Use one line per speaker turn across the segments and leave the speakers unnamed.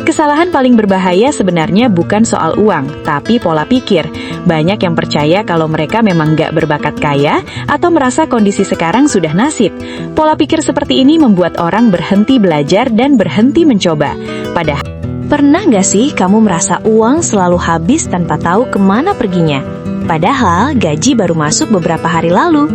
Kesalahan paling berbahaya sebenarnya bukan soal uang, tapi pola pikir. Banyak yang percaya kalau mereka memang nggak berbakat kaya atau merasa kondisi sekarang sudah nasib. Pola pikir seperti ini membuat orang berhenti belajar dan berhenti mencoba. Padahal,
pernah nggak sih kamu merasa uang selalu habis tanpa tahu kemana perginya? Padahal gaji baru masuk beberapa hari lalu.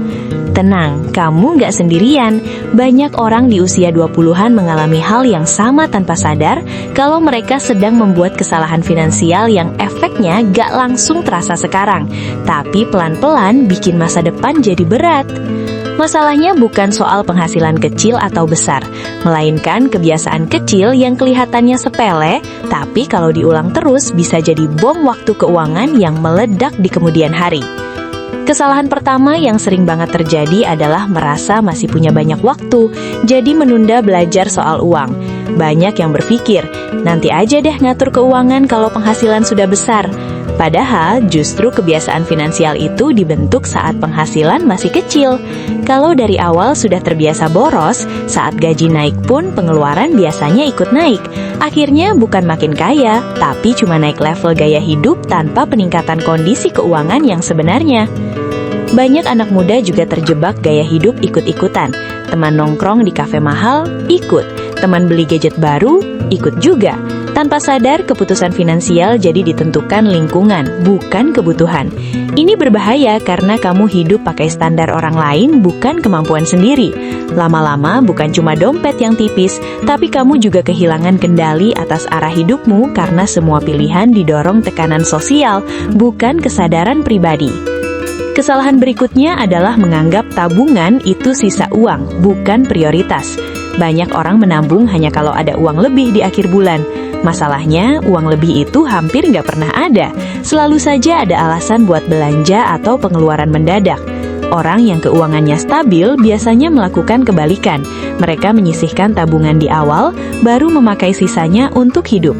Tenang, kamu nggak sendirian. Banyak orang di usia 20-an mengalami hal yang sama tanpa sadar kalau mereka sedang membuat kesalahan finansial yang efeknya nggak langsung terasa sekarang, tapi pelan-pelan bikin masa depan jadi berat. Masalahnya bukan soal penghasilan kecil atau besar, melainkan kebiasaan kecil yang kelihatannya sepele, tapi kalau diulang terus bisa jadi bom waktu keuangan yang meledak di kemudian hari. Kesalahan pertama yang sering banget terjadi adalah merasa masih punya banyak waktu, jadi menunda belajar soal uang. Banyak yang berpikir, nanti aja deh ngatur keuangan kalau penghasilan sudah besar. Padahal justru kebiasaan finansial itu dibentuk saat penghasilan masih kecil. Kalau dari awal sudah terbiasa boros, saat gaji naik pun pengeluaran biasanya ikut naik. Akhirnya bukan makin kaya, tapi cuma naik level gaya hidup tanpa peningkatan kondisi keuangan yang sebenarnya. Banyak anak muda juga terjebak gaya hidup ikut-ikutan. Teman nongkrong di kafe mahal, ikut. Teman beli gadget baru, ikut juga. Tanpa sadar, keputusan finansial jadi ditentukan lingkungan, bukan kebutuhan. Ini berbahaya karena kamu hidup pakai standar orang lain, bukan kemampuan sendiri. Lama-lama bukan cuma dompet yang tipis, tapi kamu juga kehilangan kendali atas arah hidupmu karena semua pilihan didorong tekanan sosial, bukan kesadaran pribadi. Kesalahan berikutnya adalah menganggap tabungan itu sisa uang, bukan prioritas. Banyak orang menabung hanya kalau ada uang lebih di akhir bulan. Masalahnya, uang lebih itu hampir nggak pernah ada. Selalu saja ada alasan buat belanja atau pengeluaran mendadak. Orang yang keuangannya stabil biasanya melakukan kebalikan. Mereka menyisihkan tabungan di awal, baru memakai sisanya untuk hidup.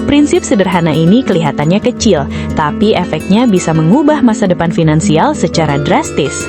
Prinsip sederhana ini kelihatannya kecil, tapi efeknya bisa mengubah masa depan finansial secara drastis.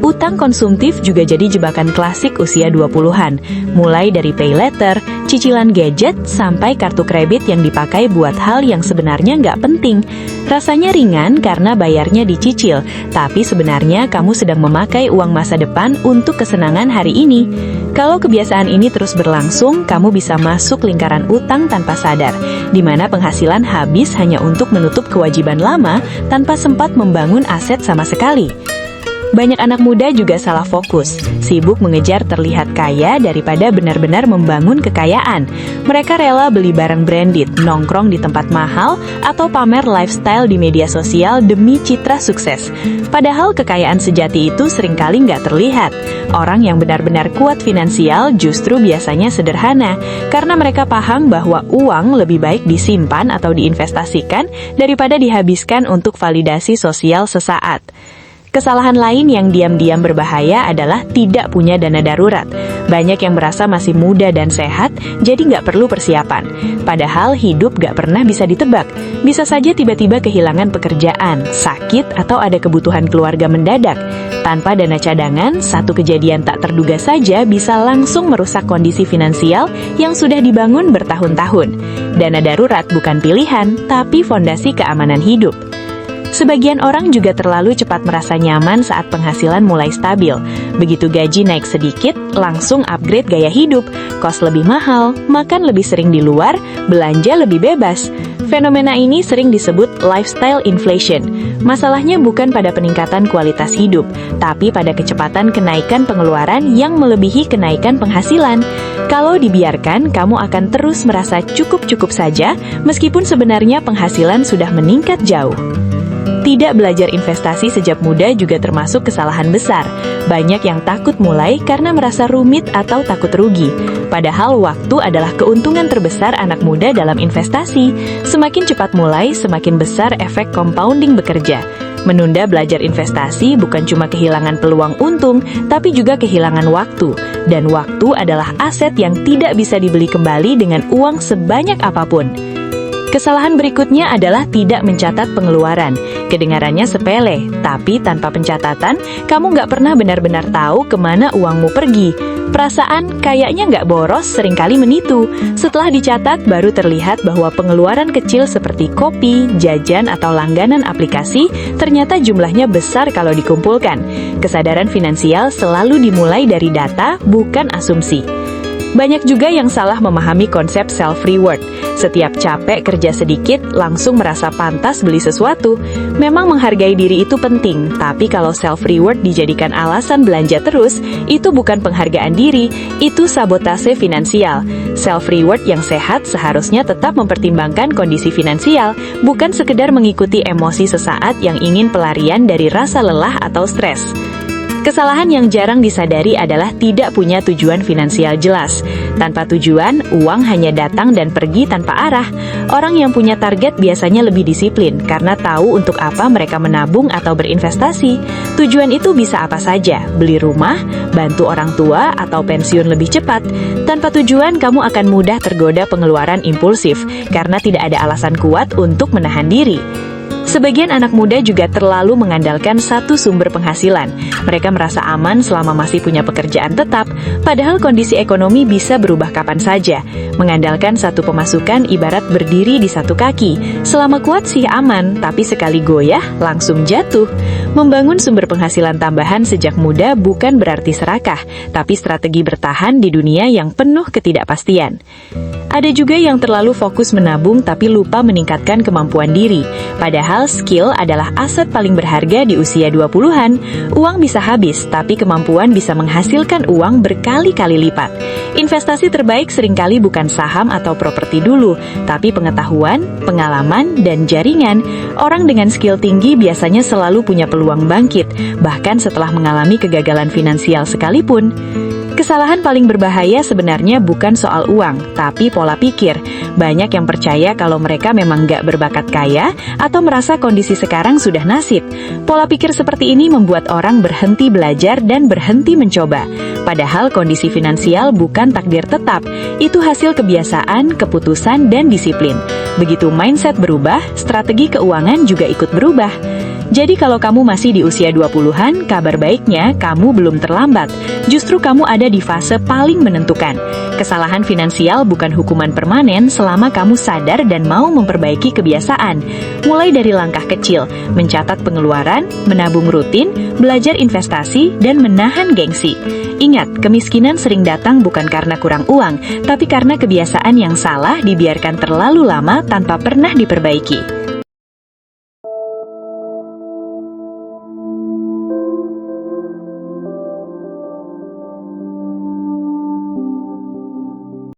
Utang konsumtif juga jadi jebakan klasik usia 20-an, mulai dari pay letter, cicilan gadget, sampai kartu kredit yang dipakai buat hal yang sebenarnya nggak penting. Rasanya ringan karena bayarnya dicicil, tapi sebenarnya kamu sedang memakai uang masa depan untuk kesenangan hari ini. Kalau kebiasaan ini terus berlangsung, kamu bisa masuk lingkaran utang tanpa sadar, di mana penghasilan habis hanya untuk menutup kewajiban lama tanpa sempat membangun aset sama sekali. Banyak anak muda juga salah fokus, sibuk mengejar terlihat kaya daripada benar-benar membangun kekayaan. Mereka rela beli barang branded, nongkrong di tempat mahal, atau pamer lifestyle di media sosial demi citra sukses. Padahal kekayaan sejati itu seringkali nggak terlihat. Orang yang benar-benar kuat finansial justru biasanya sederhana, karena mereka paham bahwa uang lebih baik disimpan atau diinvestasikan daripada dihabiskan untuk validasi sosial sesaat. Kesalahan lain yang diam-diam berbahaya adalah tidak punya dana darurat. Banyak yang merasa masih muda dan sehat, jadi nggak perlu persiapan. Padahal hidup nggak pernah bisa ditebak. Bisa saja tiba-tiba kehilangan pekerjaan, sakit, atau ada kebutuhan keluarga mendadak. Tanpa dana cadangan, satu kejadian tak terduga saja bisa langsung merusak kondisi finansial yang sudah dibangun bertahun-tahun. Dana darurat bukan pilihan, tapi fondasi keamanan hidup. Sebagian orang juga terlalu cepat merasa nyaman saat penghasilan mulai stabil. Begitu gaji naik sedikit, langsung upgrade gaya hidup, kos lebih mahal, makan lebih sering di luar, belanja lebih bebas. Fenomena ini sering disebut lifestyle inflation. Masalahnya bukan pada peningkatan kualitas hidup, tapi pada kecepatan kenaikan pengeluaran yang melebihi kenaikan penghasilan. Kalau dibiarkan, kamu akan terus merasa cukup-cukup saja, meskipun sebenarnya penghasilan sudah meningkat jauh. Tidak belajar investasi sejak muda juga termasuk kesalahan besar. Banyak yang takut mulai karena merasa rumit atau takut rugi. Padahal waktu adalah keuntungan terbesar anak muda dalam investasi. Semakin cepat mulai, semakin besar efek compounding bekerja. Menunda belajar investasi bukan cuma kehilangan peluang untung, tapi juga kehilangan waktu. Dan waktu adalah aset yang tidak bisa dibeli kembali dengan uang sebanyak apapun.
Kesalahan berikutnya adalah tidak mencatat pengeluaran. Kedengarannya sepele, tapi tanpa pencatatan, kamu nggak pernah benar-benar tahu kemana uangmu pergi. Perasaan kayaknya nggak boros seringkali menipu. Setelah dicatat, baru terlihat bahwa pengeluaran kecil seperti kopi, jajan, atau langganan aplikasi ternyata jumlahnya besar kalau dikumpulkan. Kesadaran finansial selalu dimulai dari data, bukan asumsi. Banyak juga yang salah memahami konsep self-reward. Setiap capek kerja sedikit, langsung merasa pantas beli sesuatu. Memang menghargai diri itu penting, tapi kalau self-reward dijadikan alasan belanja terus, itu bukan penghargaan diri, itu sabotase finansial. Self-reward yang sehat seharusnya tetap mempertimbangkan kondisi finansial, bukan sekedar mengikuti emosi sesaat yang ingin pelarian dari rasa lelah atau stres. Kesalahan yang jarang disadari adalah tidak punya tujuan finansial jelas. Tanpa tujuan, uang hanya datang dan pergi tanpa arah. Orang yang punya target biasanya lebih disiplin karena tahu untuk apa mereka menabung atau berinvestasi. Tujuan itu bisa apa saja, beli rumah, bantu orang tua, atau pensiun lebih cepat. Tanpa tujuan, kamu akan mudah tergoda pengeluaran impulsif karena tidak ada alasan kuat untuk menahan diri. Sebagian anak muda juga terlalu mengandalkan satu sumber penghasilan. Mereka merasa aman selama masih punya pekerjaan tetap, padahal kondisi ekonomi bisa berubah kapan saja. Mengandalkan satu pemasukan ibarat berdiri di satu kaki. Selama kuat sih aman, tapi sekali goyah langsung jatuh. Membangun sumber penghasilan tambahan sejak muda bukan berarti serakah, tapi strategi bertahan di dunia yang penuh ketidakpastian. Ada juga yang terlalu fokus menabung tapi lupa meningkatkan kemampuan diri. Padahal skill adalah aset paling berharga di usia 20-an. Uang bisa habis, tapi kemampuan bisa menghasilkan uang berkali-kali lipat. Investasi terbaik seringkali bukan saham atau properti dulu, tapi pengetahuan, pengalaman, dan jaringan. Orang dengan skill tinggi biasanya selalu punya peluang bangkit, bahkan setelah mengalami kegagalan finansial sekalipun. Kesalahan paling berbahaya sebenarnya bukan soal uang, tapi pola pikir. Banyak yang percaya kalau mereka memang nggak berbakat kaya atau merasa kondisi sekarang sudah nasib. Pola pikir seperti ini membuat orang berhenti belajar dan berhenti mencoba. Padahal kondisi finansial bukan takdir tetap, itu hasil kebiasaan, keputusan, dan disiplin. Begitu mindset berubah, strategi keuangan juga ikut berubah. Jadi kalau kamu masih di usia 20-an, kabar baiknya kamu belum terlambat. Justru kamu ada di fase paling menentukan. Kesalahan finansial bukan hukuman permanen selama kamu sadar dan mau memperbaiki kebiasaan. Mulai dari langkah kecil, mencatat pengeluaran, menabung rutin, belajar investasi, dan menahan gengsi. Ingat, kemiskinan sering datang bukan karena kurang uang, tapi karena kebiasaan yang salah dibiarkan terlalu lama tanpa pernah diperbaiki.